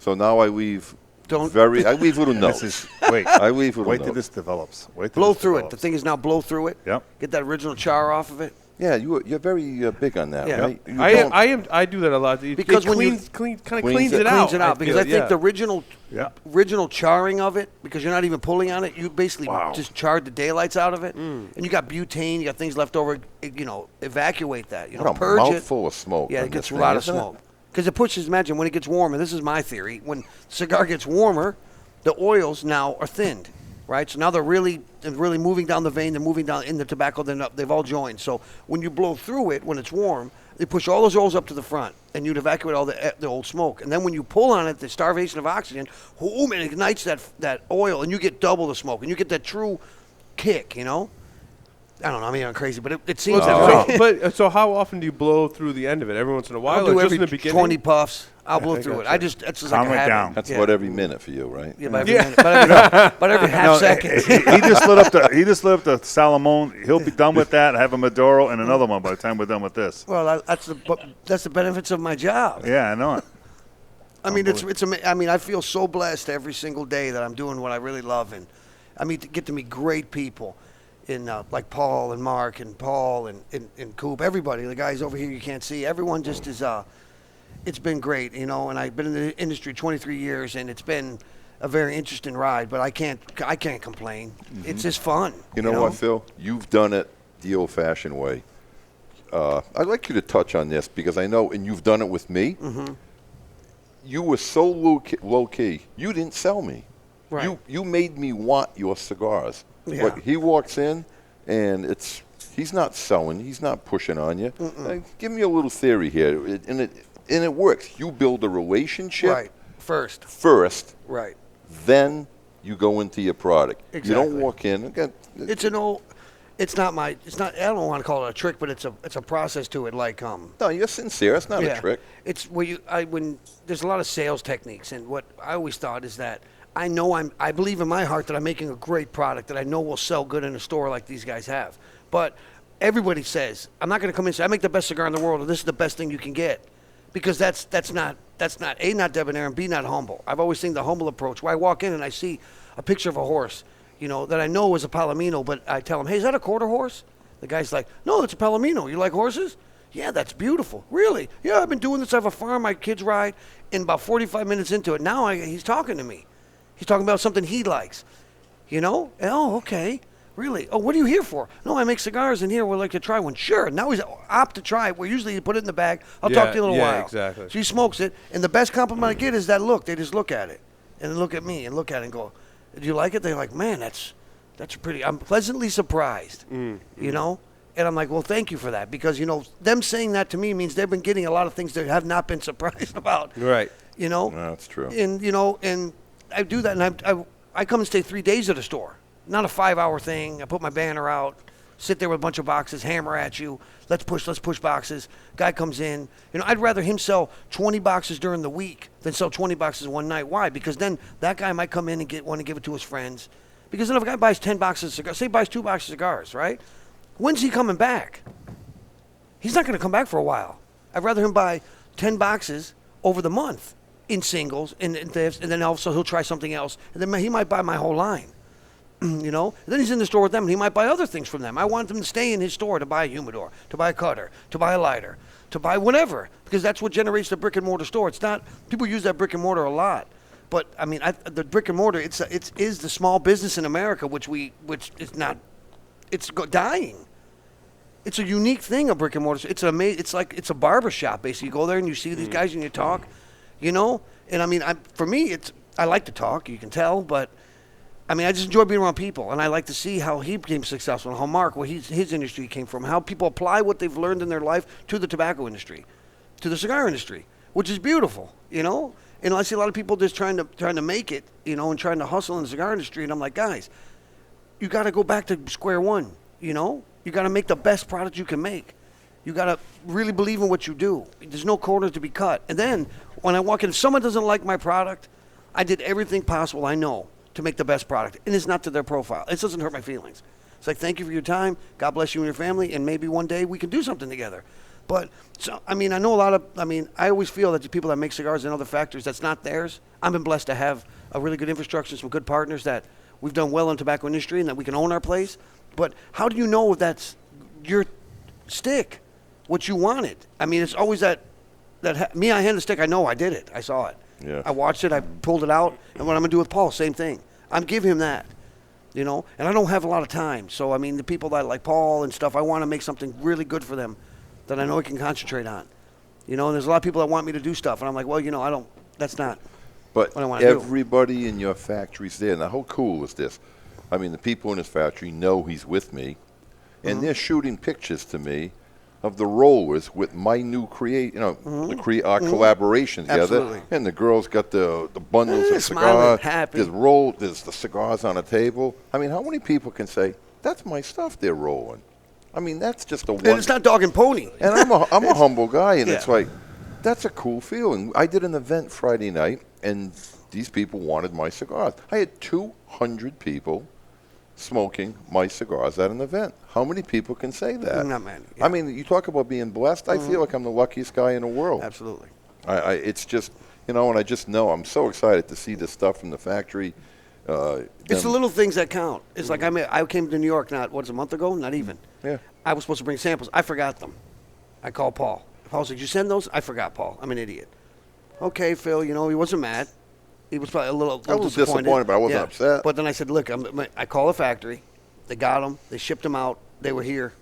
now I leave I leave little notes. wait. I leave little Wait till notes. this develops. Wait till blow this through it. develops. The thing is now blow through it. Yep. Get that original char off of it. Yeah, you're very big on that, Yeah. right? You I don't- do that a lot. Because when you- cleans Cleans it it out. Cleans it out because I think the original Yeah. original charring of it, because you're not even pulling on it, you basically just charred the daylights out of it, and you got butane, you got things left over. Evacuate that. What a Purge it. mouthful of smoke. Yeah, on it gets this a lot thing, of isn't it? smoke. Because it pushes, imagine, when it gets warm, and this is my theory, when the cigar gets warmer, the oils now are thinned, right? So now they're really moving down the vein, they're moving down in the tobacco, they've all joined. So when you blow through it, when it's warm, they push all those oils up to the front, and you'd evacuate all the old smoke. And then when you pull on it, the starvation of oxygen, boom, it ignites that oil, and you get double the smoke, and you get that true kick, I don't know. I mean, I'm crazy, but it seems that way. So how often do you blow through the end of it? Every once in a while, I'll or do just every in the beginning? 20 puffs. I'll blow I through it. gotcha. That's just Calm like a it habit. down. That's Yeah. about every minute for you, right? Yeah, by every minute, but every half second. He just lit up the Salomon. He'll be done with that. Have a Maduro and another one by the time we're done with this. Well, that's the benefits of my job. Yeah, I know it. I mean, I feel so blessed every single day that I'm doing what I really love, and I mean, to get to meet great people, like Paul and Mark and Paul and Coop, everybody, the guys over here you can't see, everyone just is. It's been great, and I've been in the industry 23 years, and it's been a very interesting ride. But I can't complain. It's just fun. You know what, Phil? You've done it the old-fashioned way. I'd like you to touch on this because I know, and you've done it with me. You were so low-key. You didn't sell me. Right. You made me want your cigars. Yeah. But he walks in, and he's not selling. He's not pushing on you. Give me a little theory here, and it works. You build a relationship Right. first, Right. then you go into your product. Exactly. You don't walk in. Again, It's not. I don't want to call it a trick, but it's a process to it. Like no, you're sincere. It's not a trick. It's when there's a lot of sales techniques, and what I always thought is that I believe in my heart that I'm making a great product that I know will sell good in a store like these guys have. But everybody says I'm not going to come in and say I make the best cigar in the world, or this is the best thing you can get, because that's not A, not debonair, and B, not humble. I've always seen the humble approach where I walk in and I see a picture of a horse, that I know is a Palomino, but I tell him, hey, is that a quarter horse? The guy's like, no, it's a Palomino. You like horses? Yeah, that's beautiful. Really? Yeah, I've been doing this. I have a farm. My kids ride. And about 45 minutes into it, now he's talking to me. He's talking about something he likes. Oh, okay. Really? Oh, what are you here for? No, I make cigars in here. We'd like to try one. Sure. Now he's opt to try it. Where usually you put it in the bag. I'll talk to you in a little while. Yeah, exactly. So he smokes it. And the best compliment I get is that look. They just look at it. And look at me and look at it and go, do you like it? They're like, man, that's pretty. I'm pleasantly surprised, And I'm like, well, thank you for that. Because, them saying that to me means they've been getting a lot of things they have not been surprised about. Right. No, that's true. And, and I do that. And I come and stay 3 days at a store. Not a 5-hour thing. I put my banner out, sit there with a bunch of boxes, hammer at you. Let's push boxes. Guy comes in. I'd rather him sell 20 boxes during the week than sell 20 boxes one night. Why? Because then that guy might come in and want to give it to his friends. Because then if a guy buys 10 boxes of cigars, say he buys 2 boxes of cigars, right? When's he coming back? He's not going to come back for a while. I'd rather him buy 10 boxes over the month in singles, and then also he'll try something else. And then he might buy my whole line. And then he's in the store with them, and he might buy other things from them. I want them to stay in his store to buy a humidor, to buy a cutter, to buy a lighter, to buy whatever, because that's what generates the brick and mortar store. It's not people use that brick and mortar a lot, but I mean the brick and mortar it's the small business in America, which is not, it's dying. It's a unique thing, a brick and mortar. It's It's like it's a barber shop basically. You go there and you see these guys and you talk, And I mean, for me, I like to talk. You can tell, but. I mean, I just enjoy being around people, and I like to see how he became successful, and how Mark, where his industry came from, how people apply what they've learned in their life to the tobacco industry, to the cigar industry, which is beautiful, And I see a lot of people just trying to make it, and trying to hustle in the cigar industry, and I'm like, guys, you got to go back to square one, You got to make the best product you can make. You got to really believe in what you do. There's no corners to be cut. And then when I walk in, if someone doesn't like my product, I did everything possible I know to make the best product, and it's not to their profile. It doesn't hurt my feelings. It's like, thank you for your time. God bless you and your family, and maybe one day we can do something together. But, I mean, I always feel that the people that make cigars in other factories, that's not theirs. I've been blessed to have a really good infrastructure, some good partners that we've done well in the tobacco industry and that we can own our place. But how do you know if that's your stick, what you wanted? I mean, it's always I hand the stick, I know I did it. I saw it. Yeah. I watched it, I pulled it out, and what I'm going to do with Paul, same thing. I'm giving him that, and I don't have a lot of time. So, I mean, the people that like Paul and stuff, I want to make something really good for them that I know I can concentrate on. And there's a lot of people that want me to do stuff, and I'm like, well, that's not but what I want to do. Everybody in your factory's there. Now, how cool is this? I mean, the people in his factory know he's with me, and they're shooting pictures to me of the rollers with my new our collaboration together. Absolutely. And the girls got the bundles of smiling, cigars. happy. There's the cigars on a table. I mean, how many people can say, that's my stuff they're rolling? I mean, that's just a one. And it's not dog and pony. And I'm a humble guy, and Yeah. it's like, that's a cool feeling. I did an event Friday night, and these people wanted my cigars. I had 200 people smoking my cigars at an event. How many people can say that? Not many. Yeah. I mean, you talk about being blessed. I feel like I'm the luckiest guy in the world. Absolutely. It's just, and I just know I'm so excited to see this stuff from the factory. It's the little things that count. It's like I came to New York a month ago? Not even. Yeah. I was supposed to bring samples. I forgot them. I called Paul. Paul said, "Did you send those?" I forgot, Paul. I'm an idiot. Okay, Phil, he wasn't mad. He was probably a little disappointed, but I wasn't upset. But then I said, look, I call a factory. They got them. They shipped them out. They were here,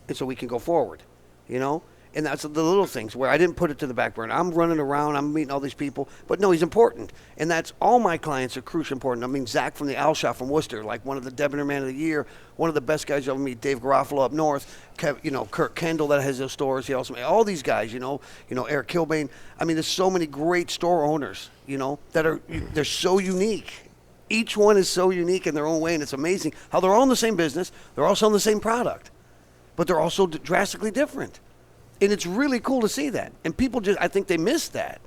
and so we can go forward, you know? And that's the little things where I didn't put it to the back burner. I'm running around. I'm meeting all these people. But, no, he's important. And that's all my clients are crucial important. I mean, Zach from the Owl Shop from Worcester, like one of the Debonair Man of the Year, one of the best guys you'll ever meet, Dave Garofalo up north, Kurt Kendall that has those stores. He also all these guys, you know, Eric Kilbane. I mean, there's so many great store owners, you know, they're so unique. Each one is so unique in their own way, and it's amazing how they're all in the same business. They're all selling the same product, but they're also drastically different. And it's really cool to see that. And people I think they miss that,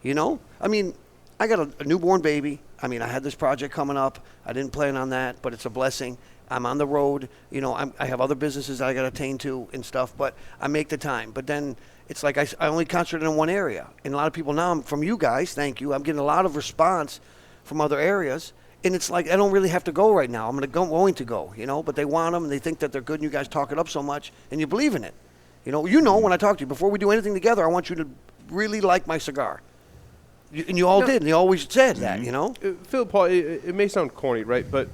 you know? I mean, I got a newborn baby. I mean, I had this project coming up. I didn't plan on that, but it's a blessing. I'm on the road. You know, I have other businesses that I got to attain to and stuff, but I make the time. But then it's like I only concentrate in one area. And a lot of people now, from you guys, thank you, I'm getting a lot of response from other areas. And it's like I don't really have to go right now. I'm going to go, you know, but they want them and they think that they're good and you guys talk it up so much and you believe in it. You know, when I talk to you, before we do anything together, I want you to really like my cigar. And you all did, and you always said that, you know? Phil, Paul, it may sound corny, right? But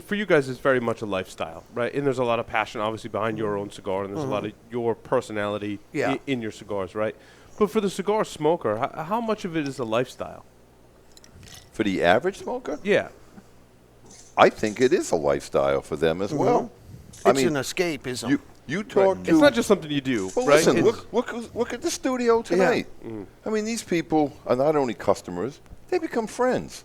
for you guys, it's very much a lifestyle, right? And there's a lot of passion, obviously, behind your own cigar, and there's a lot of your personality in your cigars, right? But for the cigar smoker, how much of it is a lifestyle? For the average smoker? Yeah. I think it is a lifestyle for them as well. It's an escapism. You talk to... It's not just something you do, well, right? Listen, look at the studio tonight. Yeah. I mean, these people are not only customers, they become friends.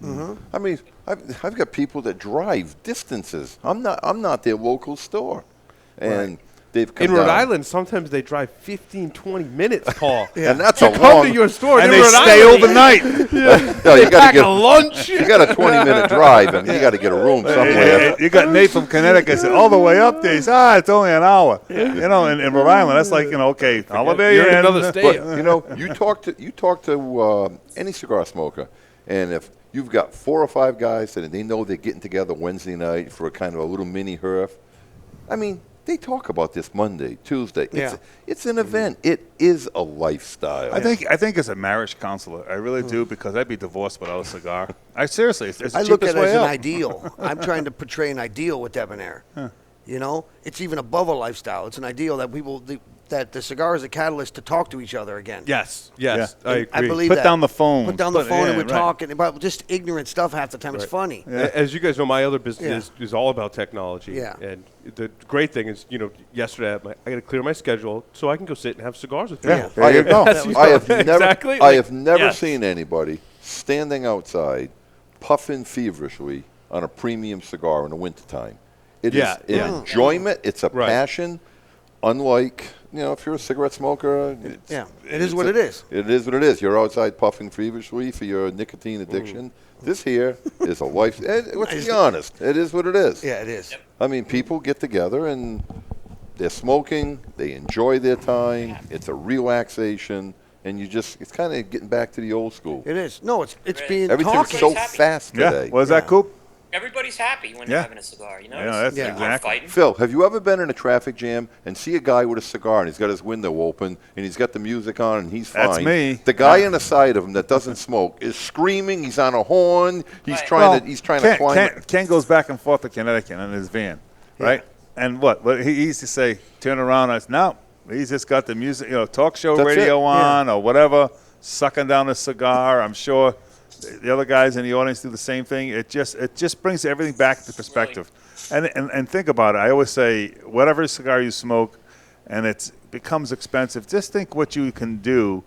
I mean, I've got people that drive distances. I'm not their local store. And they've come in Rhode down. Island, sometimes they drive 15, 20 minutes, Paul. And that's to a come long... to your store. And in they Rhode stay Island. overnight. No, They you got pack to get a lunch. You got a 20-minute drive, and you got to get a room somewhere. You got Nate from Connecticut said, all the way up there. He said, it's only an hour. You know, in Rhode Island, that's like, okay, holiday You're in Inn. another state. But, you know, you talk to any cigar smoker, and if you've got 4 or 5 guys that they know they're getting together Wednesday night for a kind of a little mini herf, I mean, they talk about this Monday, Tuesday. It's an event. It is a lifestyle. I think as a marriage counselor, I really do, because I'd be divorced without a cigar. Seriously, it's the I look at cheapest it way as an out. ideal. I'm trying to portray an ideal with Debonair. You know, it's even above a lifestyle. It's an ideal that that the cigar is a catalyst to talk to each other again. Yes, Yeah. I agree. I believe Put that. down the phone. Put down the phone, and we're right. talking about just ignorant stuff half the time. It's funny. As you guys know, my other business is all about technology. Yeah. And the great thing is, yesterday I got to clear my schedule so I can go sit and have cigars with Yeah, you. there you go. Exactly. I have never Yes. seen anybody standing outside puffing feverishly on a premium cigar in the wintertime. It is an enjoyment. It's a passion. Unlike, if you're a cigarette smoker. It is what it is. It is what it is. You're outside puffing feverishly for your nicotine addiction. This here is a life. Let's be honest. It is what it is. Yeah, it is. I mean, people get together and they're smoking. They enjoy their time. It's a relaxation. And it's kind of getting back to the old school. It is. No, it's being Everything's talking. so fast today. Yeah. Was that Coop? Everybody's happy when they're having a cigar, you know? Yeah, that's People are exactly. fighting. Phil, have you ever been in a traffic jam and see a guy with a cigar and he's got his window open and he's got the music on and he's fine? That's me. The guy on the side of him that doesn't smoke is screaming. He's on a horn. He's trying to climb. Ken goes back and forth to Connecticut in his van, right? And what he used to say, turn around. I said, no, he's just got the music, talk show radio on or whatever, sucking down a cigar. I'm sure the other guys in the audience do the same thing. It just brings everything back to perspective. And think about it. I always say, whatever cigar you smoke, and it becomes expensive, just think what you can do,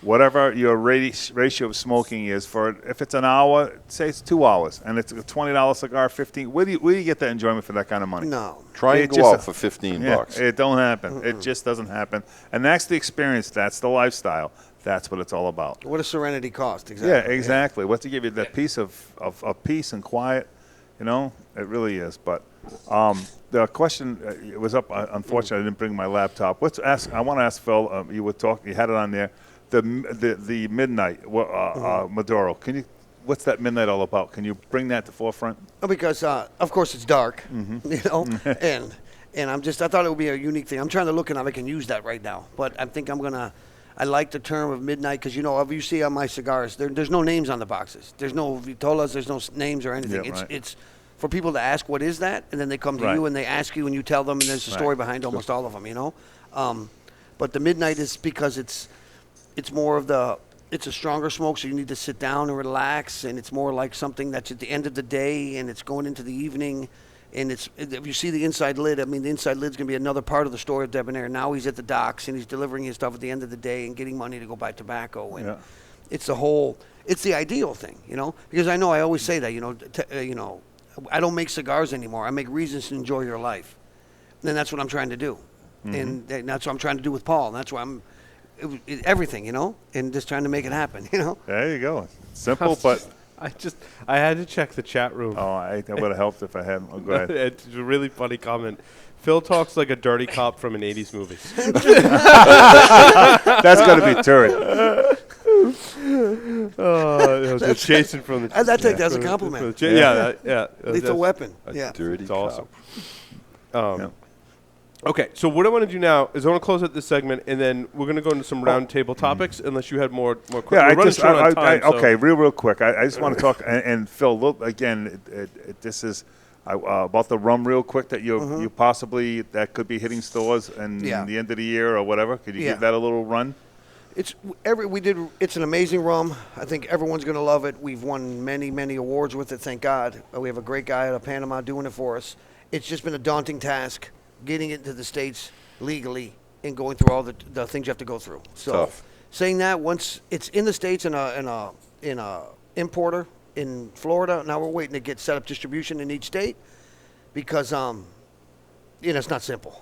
whatever your ratio of smoking is for. If it's an hour, say it's 2 hours, and it's a $20 cigar, $15. Where do you get that enjoyment for that kind of money? No. Try and go out for $15. It don't happen. It just doesn't happen. And that's the experience. That's the lifestyle. That's what it's all about. What does serenity cost? Exactly. Yeah, exactly. What to give you that piece of peace and quiet, it really is. But the question it was up. Unfortunately, I didn't bring my laptop. I want to ask Phil. You had it on there. The midnight Maduro. What's that midnight all about? Can you bring that to forefront? Because of course it's dark, and I thought it would be a unique thing. I'm trying to look and how I can use that right now, but I think I'm gonna I like the term of midnight because, if you see on my cigars, there's no names on the boxes. There's no vitolas, there's no names or anything. Yeah, It's for people to ask, what is that? And then they come to you and they ask you and you tell them, and there's a story behind almost all of them, But the midnight is because it's more of it's a stronger smoke, so you need to sit down and relax, and it's more like something that's at the end of the day and it's going into the evening. And if you see the inside lid, the inside lid's going to be another part of the story of Debonair. Now he's at the docks and he's delivering his stuff at the end of the day and getting money to go buy tobacco. And it's the ideal thing, because I always say that, I don't make cigars anymore. I make reasons to enjoy your life. And that's what I'm trying to do. And that's what I'm trying to do with Paul. And that's why I'm everything, and just trying to make it happen, There you go. Simple, but I had to check the chat room. oh, I would have helped if I hadn't. Oh, go ahead. It's a really funny comment. Phil talks like a dirty cop from an 80s movie. That's got to be turret. It was Jason from the. I think that's a compliment. Lethal weapon. Yeah. Dirty It's awesome. Yeah. Okay, so what I want to do now is I want to close out this segment, and then we're going to go into some roundtable topics, unless you had more questions. Yeah, We're running short on time, so- okay, real quick. I just want to talk, and Phil, look, again, this is about the rum real quick that you possibly, that could be hitting stores and the end of the year or whatever. Could you give that a little run? It's an amazing rum. I think everyone's going to love it. We've won many, many awards with it, thank God. We have a great guy out of Panama doing it for us. It's just been a daunting task getting it into the States legally and going through all the things you have to go through. So Tough. Saying that, once it's in the States in a importer in Florida, now we're waiting to get set up distribution in each state because it's not simple.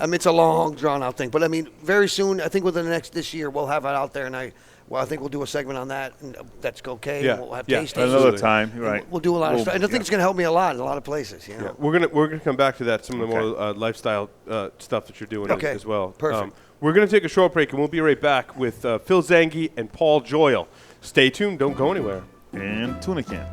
It's a long, drawn-out thing. But, very soon, I think within this year, we'll have it out there, and I think we'll do a segment on that, and that's okay. Yeah. And we'll have Yeah. tastings. Another time, you're right. We'll do a lot of stuff. And I think it's going to help me a lot in a lot of places. Yeah, we're gonna come back to that, some of the more lifestyle stuff that you're doing as well. Perfect. We're gonna take a short break, and we'll be right back with Phil Zanghi and Paul Joyal. Stay tuned. Don't go anywhere. And tuna can.